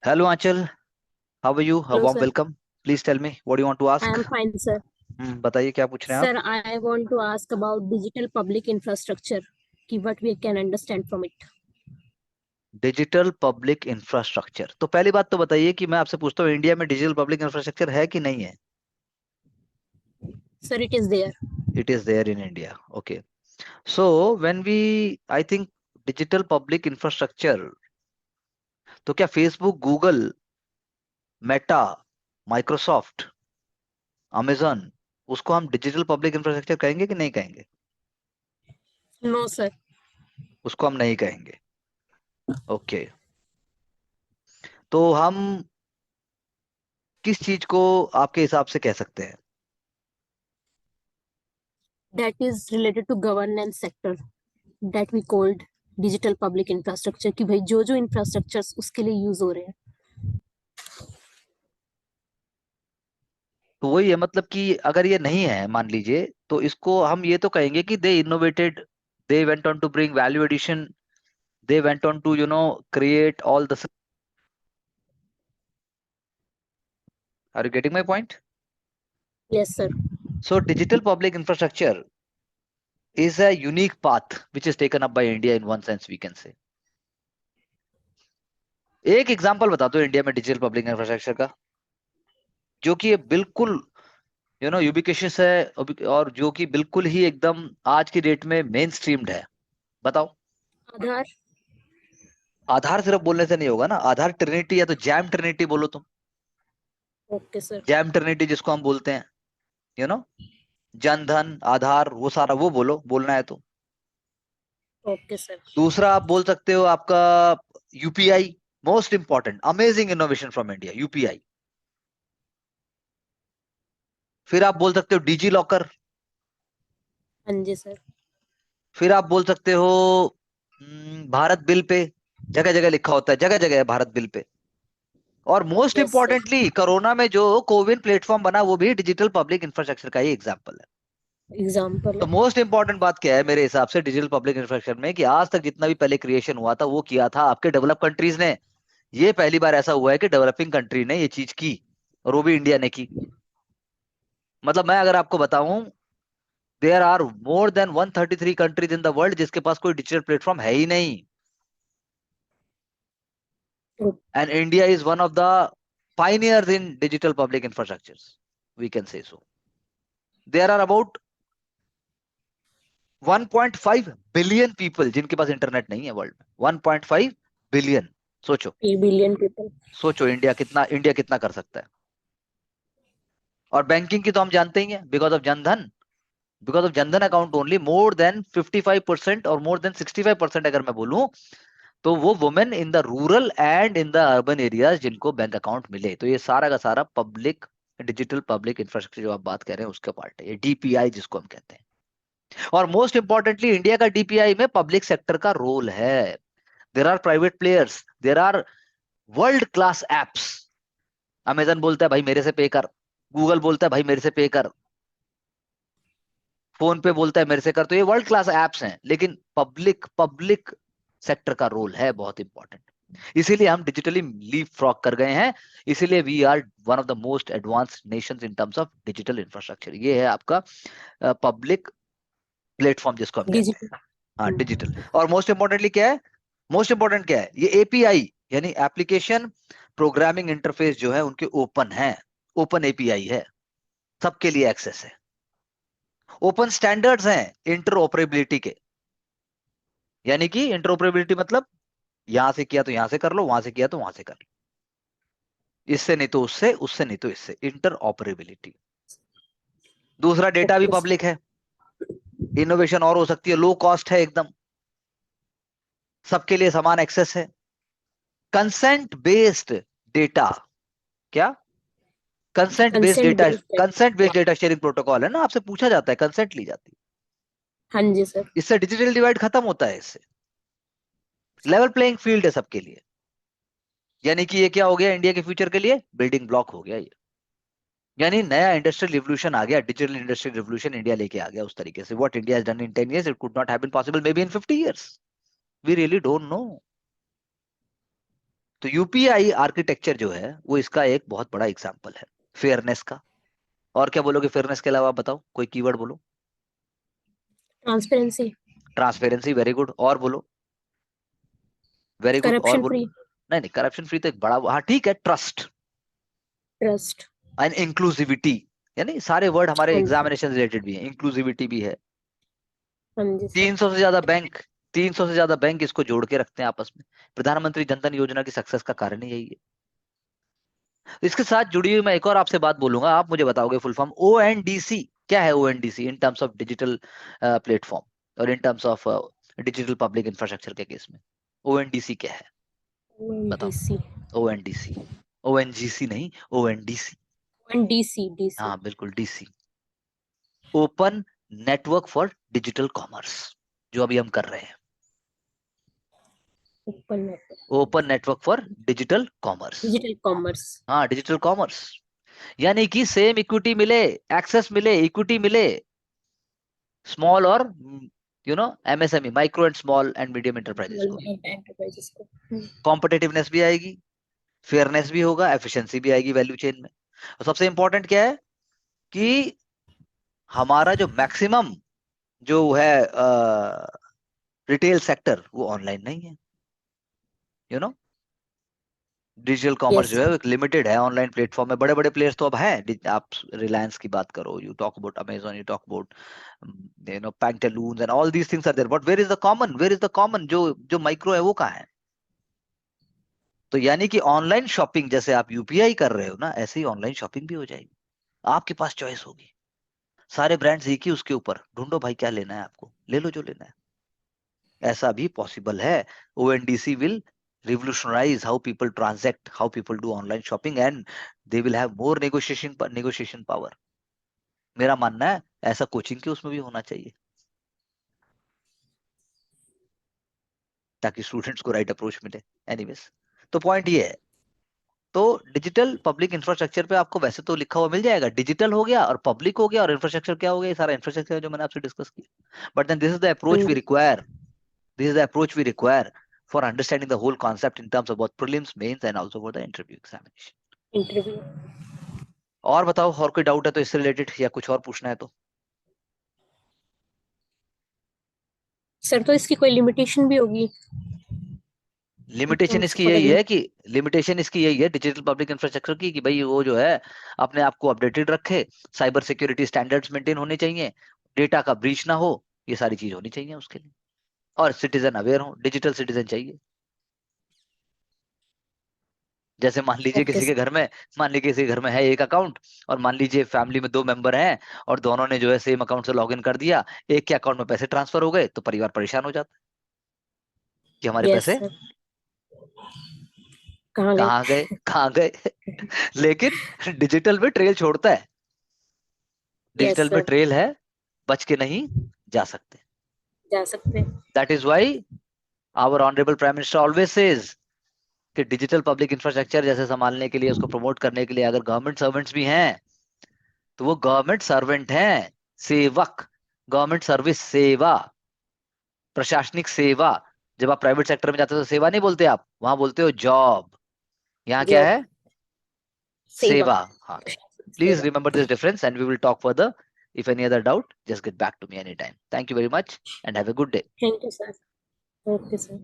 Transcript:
Hello, Anchal. How are you? A Hello, warm sir. welcome. Please tell me what do you want to I ask? am fine, sir. बताइए क्या पूछ रहे हैं आप? Sir, I want to ask about digital public infrastructure, what we can understand from it. Digital public infrastructure. तो पहली बात तो बताइए कि मैं आपसे पूछता हूँ, इंडिया में डिजिटल पब्लिक इंफ्रास्ट्रक्चर है कि नहीं है? Sir, it is there. It is there in India. Okay. So when we I think digital public infrastructure, तो क्या Facebook, Google, Meta, Microsoft, Amazon, उसको हम डिजिटल पब्लिक इंफ्रास्ट्रक्चर कहेंगे कि नहीं कहेंगे? No, sir. उसको हम नहीं कहेंगे। ओके। तो हम किस चीज को आपके हिसाब से कह सकते हैं? That is related to governance sector that we called digital public infrastructure कि भाई जो जो infrastructures उसके लिए use हो रहे हैं. तो वही है, मतलब कि अगर ये नहीं है मान लीजिए, तो इसको हम ये तो कहेंगे कि they innovated, they went on to bring value addition, they went on to create all the. Are you getting my point? Yes, sir. So digital public infrastructure is a unique path which is taken up by India in one sense we can say. एक example बता दो India में digital public infrastructure का, जो कि ये बिल्कुल यूबिक्विशियस है, और जो कि बिल्कुल ही एकदम आज की डेट में मेन स्ट्रीम्ड है। बताओ। Aadhaar. आधार सिर्फ बोलने से नहीं होगा ना, आधार ट्रिनिटी या तो जैम ट्रिनिटी बोलो तुम। Okay, sir. जैम ट्रिनिटी जिसको हम बोलते हैं, यू नो जन धन, आधार, वो सारा वो बोलो, बोलना है तो। Okay, sir. दूसरा आप बोल सकते हो आपका UPI, most important amazing innovation from India, UPI. फिर आप बोल सकते हो डिजी लॉकर। हाँ जी, sir. फिर आप बोल सकते हो भारत बिल पे, जगह जगह लिखा होता है, जगह जगह है भारत बिल पे। और most Yes, sir. Importantly corona में जो कोविन प्लेटफॉर्म बना, वो भी डिजिटल पब्लिक इंफ्रास्ट्रक्चर का ही एग्जाम्पल है। Example तो है. मोस्ट इंपॉर्टेंट बात क्या है मेरे हिसाब से डिजिटल पब्लिक इंफ्रास्ट्रक्चर में, कि आज तक जितना भी पहले क्रिएशन हुआ था वो किया था आपके डेवलप कंट्रीज ने। ये पहली बार ऐसा हुआ है कि डेवलपिंग कंट्री ने ये चीज की, और वो भी इंडिया ने की। मतलब मैं अगर आपको बताऊं, there are more than 133 countries in the world जिसके पास कोई डिजिटल प्लेटफॉर्म है ही नहीं, and India is one of the pioneers in digital public infrastructures, we can say so. There are about 1.5 billion people जिनके पास इंटरनेट नहीं है world में, 1.5 बिलियन। सोचो, 3 billion people. सोचो इंडिया कितना कर सकता है। और बैंकिंग की तो हम जानते ही हैं, because of Jan Dhan account only more than 55% और मोर देन 65% अगर मैं बोलूं, तो वो women in the rural and in the urban areas जिनको बैंक अकाउंट मिले। तो ये सारा का सारा पब्लिक, डिजिटल पब्लिक इंफ्रास्ट्रक्चर जो आप बात कर रहे हैं उसका पार्ट है, ये डीपीआई जिसको हम कहते हैं। और मोस्ट इंपॉर्टेंटली इंडिया का डीपीआई में पब्लिक सेक्टर का रोल है। There are private players, there are world class apps. Amazon बोलता है भाई मेरे से पे कर, गूगल बोलता है भाई मेरे से पे कर, फोन पे बोलता है मेरे से कर। तो ये वर्ल्ड क्लास एप्स हैं, लेकिन पब्लिक पब्लिक सेक्टर का रोल है बहुत इंपॉर्टेंट। इसीलिए हम डिजिटली लीप फ्रॉग कर गए हैं। इसीलिए we are one of the most advanced nations in terms of digital infrastructure. ये है आपका पब्लिक प्लेटफॉर्म जिसको हम कहते हैं। Digital. हाँ, डिजिटल। और मोस्ट इंपॉर्टेंटली क्या है, मोस्ट इंपॉर्टेंट क्या है, ये एपीआई यानी एप्लीकेशन प्रोग्रामिंग इंटरफेस जो है उनके ओपन है, ओपन एपीआई है, सबके लिए एक्सेस है। ओपन स्टैंडर्ड्स हैं इंटरऑपरेबिलिटी के, यानी कि इंटरऑपरेबिलिटी मतलब यहां से किया तो यहां से कर लो, वहां से किया तो वहां से कर लो, इससे नहीं तो उससे, उससे नहीं तो इससे, इंटरऑपरेबिलिटी। दूसरा, डेटा भी Okay, sir. पब्लिक है, इनोवेशन और हो सकती है, लो कॉस्ट है एकदम, सबके लिए समान एक्सेस है। कंसेंट बेस्ड डेटा, क्या? Consent based Consent data, based. Consent based Yeah. Data sharing protocol है ना, आपसे पूछा जाता है, कंसेंट ली जाती है। हाँ जी, सर. इससे डिजिटल डिवाइड खत्म होता है, इससे लेवल प्लेइंग फील्ड है सबके लिए। यानी कि ये क्या हो गया, इंडिया के फ्यूचर के लिए बिल्डिंग ब्लॉक हो गया ये। यानी नया इंडस्ट्रियल रिवोल्यूशन आ गया, डिजिटल इंडस्ट्रियल रिवोल्यूशन इंडिया लेके आ गया उस तरीके से। What India has done in 10 years it could not have been possible may be in 50 years, we really don't know. तो यूपीआई आर्किटेक्चर जो है वो इसका एक बहुत बड़ा एग्जाम्पल है फेयरनेस का। और क्या बोलोगे फेयरनेस के अलावा, बताओ कोई कीवर्ड बोलो। Transparency, transparency, very good. और बोलो, वेरी गुड, और करप्शन बोलो। फ्री, नहीं नहीं, करप्शन फ्री तो एक बड़ा, हाँ ठीक है, ट्रस्ट ट्रस्ट। एंड इंक्लूसिविटी, यानी सारे वर्ड हमारे हाँ जी, एग्जामिनेशन रिलेटेड भी है, इंक्लूसिविटी भी है। हाँ जी सर। 300 से ज्यादा बैंक, 300 से ज्यादा बैंक इसको जोड़ के रखते हैं आपस में। प्रधानमंत्री जनधन योजना की सक्सेस का कारण ही यही है। इसके साथ जुड़ी हुई मैं एक और आपसे बात बोलूंगा, आप मुझे बताओगे फुल फॉर्म ओएनडीसी क्या है। ONDC in terms of digital platform और in terms of digital public infrastructure के केस में ओएनडीसी क्या है, बताओ। डीसी, ओएनडीसी, ओएनजीसी नहीं, ओएनडीसी। DC, DC. हाँ बिल्कुल, DC, open network for digital commerce, जो अभी हम कर रहे हैं। Open network, open network for digital commerce. Digital commerce. हाँ, डिजिटल कॉमर्स, यानी कि सेम इक्विटी मिले, एक्सेस मिले, इक्विटी मिले, स्मॉल और MSME, micro and small and medium enterprises को भी। एंटरप्राइजेस को। कॉम्पिटेटिवनेस भी आएगी, फेयरनेस भी होगा, एफिशिएंसी भी आएगी वैल्यू चेन में। और सबसे इंपॉर्टेंट क्या है कि हमारा जो मैक्सिमम जो है रिटेल सेक्टर वो ऑनलाइन नहीं है। You know digital commerce yes जो है सर। वो एक लिमिटेड है ऑनलाइन प्लेटफॉर्म में। बड़े बड़े प्लेयर्स तो अब हैं, आप रिलायंस की बात करो, you talk about Amazon, you talk about Pantaloons and all these things are there, but where is the common, where is the common, जो जो माइक्रो है वो कहाँ है। तो यानी कि ऑनलाइन शॉपिंग जैसे आप यूपीआई कर रहे हो ना, ऐसे ही ऑनलाइन शॉपिंग भी हो जाएगी। आपके पास चॉइस होगी, सारे ब्रांड्स एक ही उसके ऊपर, ढूंढो भाई क्या लेना है, आपको ले लो जो लेना है। ऐसा भी पॉसिबल है। ONDC will revolutionize how people transact, how people do online shopping, and they will have more negotiation power. मेरा मानना है ऐसा कोचिंग के उसमें भी होना चाहिए, ताकि स्टूडेंट्स को राइट अप्रोच मिले। एनीवेज, तो पॉइंट ये है, तो डिजिटल पब्लिक इंफ्रास्ट्रक्चर पे आपको वैसे तो लिखा हुआ मिल जाएगा, डिजिटल हो गया और पब्लिक हो गया और इंफ्रास्ट्रक्चर क्या हो गया, ये सारा इंफ्रास्ट्रक्चर जो मैंने आपसे डिस्कस किया। But then this is the approach we require, this is the approach we require for understanding the whole concept in terms of both prelims, mains and also for the interview examination. Interview. और बताओ, और कोई doubt है तो इससे related, या कुछ और पूछना है तो। सर तो इसकी कोई लिमिटेशन भी होगी इन लिमिटेशन टर्म्स इसकी ऑफ यही अगर। है कि लिमिटेशन इसकी यही है डिजिटल पब्लिक इंफ्रास्ट्रक्चर की, कि भाई वो जो है अपने आप को अपडेटेड रखे, साइबर सिक्योरिटी स्टैंडर्ड्स मेंटेन होने चाहिए, डेटा का ब्रीच ना हो, ये सारी चीज होनी चाहिए उसके लिए। और सिटीजन अवेयर हो, डिजिटल सिटीजन चाहिए। जैसे मान लीजिए ओके किसी के सर। घर में, मान लीजिए किसी के घर में है एक अकाउंट, और मान लीजिए फैमिली में 2 मेंबर हैं, और दोनों ने जो है सेम अकाउंट से लॉगिन कर दिया, एक के अकाउंट में पैसे ट्रांसफर हो गए, तो परिवार परेशान हो जाता है कि हमारे यस पैसे सर। कहाँ गए? कहाँ गए, कहाँ गए। लेकिन डिजिटल में ट्रेल छोड़ता है, यस डिजिटल में सर। ट्रेल है, बच के नहीं जा सकते। जा सकते हैं। That is why our honourable prime minister always says कि डिजिटल पब्लिक इंफ्रास्ट्रक्चर जैसे संभालने के लिए, उसको प्रमोट करने के लिए, अगर गवर्नमेंट सर्वेंट्स भी हैं तो वो गवर्नमेंट सर्वेंट हैं, सेवक, गवर्नमेंट सर्विस सेवा, प्रशासनिक सेवा। जब आप प्राइवेट सेक्टर में जाते हो तो सेवा नहीं बोलते, आप वहां बोलते हो जॉब। यहाँ क्या जॉब। है, सेवा। सेवा। हाँ, प्लीज सेवा। Remember this difference and we will talk further. If any other doubt, just get back to me anytime. Thank you very much and have a good day. Thank you sir. Okay sir.